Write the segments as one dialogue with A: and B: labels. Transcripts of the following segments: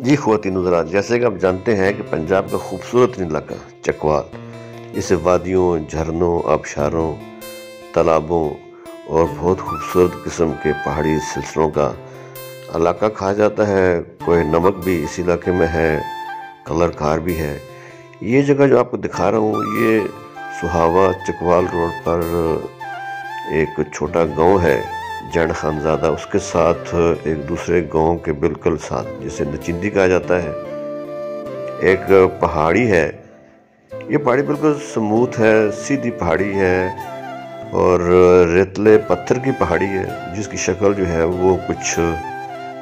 A: جی خواتین حضرات، جیسے کہ آپ جانتے ہیں کہ پنجاب کا خوبصورت ترین علاقہ چکوال، اسے وادیوں، جھرنوں، آبشاروں، تالابوں اور بہت خوبصورت قسم کے پہاڑی سلسلوں کا علاقہ کہا جاتا ہے۔ کوہ نمک بھی اس علاقے میں ہے، کلر کار بھی ہے۔ یہ جگہ جو آپ کو دکھا رہا ہوں، یہ سہاوا چکوال روڈ پر ایک چھوٹا گاؤں ہے جین خانزادہ، اس کے ساتھ ایک دوسرے گاؤں کے بالکل ساتھ جسے نچندی کہا جاتا ہے، ایک پہاڑی ہے۔ یہ پہاڑی بالکل سموتھ ہے، سیدھی پہاڑی ہے اور ریتلے پتھر کی پہاڑی ہے، جس کی شکل جو ہے وہ کچھ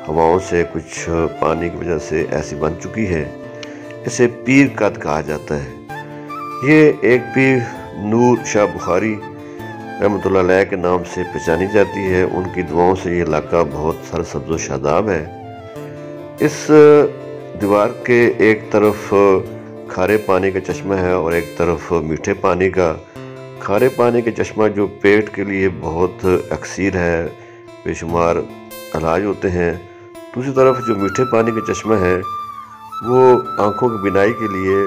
A: ہواؤں سے، کچھ پانی کی وجہ سے ایسی بن چکی ہے۔ اسے پیر قد کہا جاتا ہے۔ یہ ایک پیر نور شاہ بخاری رحمۃ اللہ علیہ کے نام سے پہچانی جاتی ہے۔ ان کی دعاؤں سے یہ علاقہ بہت سرسبز و شاداب ہے۔ اس دیوار کے ایک طرف کھارے پانی کا چشمہ ہے اور ایک طرف میٹھے پانی کا۔ کھارے پانی کا چشمہ جو پیٹ کے لیے بہت اکسیر ہے، بے شمار علاج ہوتے ہیں۔ دوسری طرف جو میٹھے پانی کا چشمہ ہے وہ آنکھوں کی بینائی کے لیے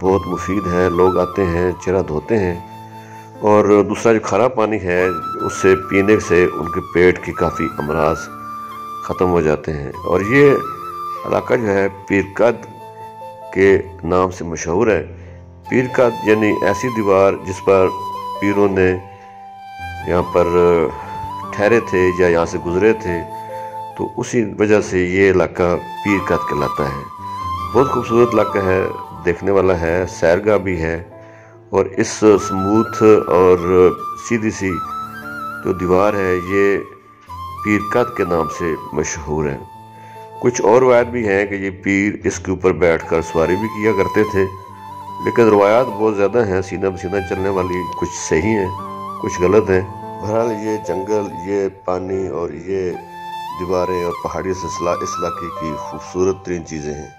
A: بہت مفید ہے، لوگ آتے ہیں، چہرہ دھوتے ہیں۔ اور دوسرا جو کھارا پانی ہے، اس سے پینے سے ان کے پیٹ کی کافی امراض ختم ہو جاتے ہیں۔ اور یہ علاقہ جو ہے پیر قد کے نام سے مشہور ہے۔ پیر قد یعنی ایسی دیوار جس پر پیروں نے یہاں پر ٹھہرے تھے یا یہاں سے گزرے تھے، تو اسی وجہ سے یہ علاقہ پیر قد کہلاتا ہے۔ بہت خوبصورت علاقہ ہے، دیکھنے والا ہے، سیرگاہ بھی ہے، اور اس سموتھ اور سیدھی سی جو دیوار ہے یہ پیر قد کے نام سے مشہور ہے۔ کچھ اور روایت بھی ہیں کہ یہ پیر اس کے اوپر بیٹھ کر سواری بھی کیا کرتے تھے، لیکن روایات بہت زیادہ ہیں، سینہ بسینہ چلنے والی، کچھ صحیح ہیں، کچھ غلط ہیں۔ بہرحال یہ جنگل، یہ پانی اور یہ دیواریں اور پہاڑی سلسلہ اس علاقے کی خوبصورت ترین چیزیں ہیں۔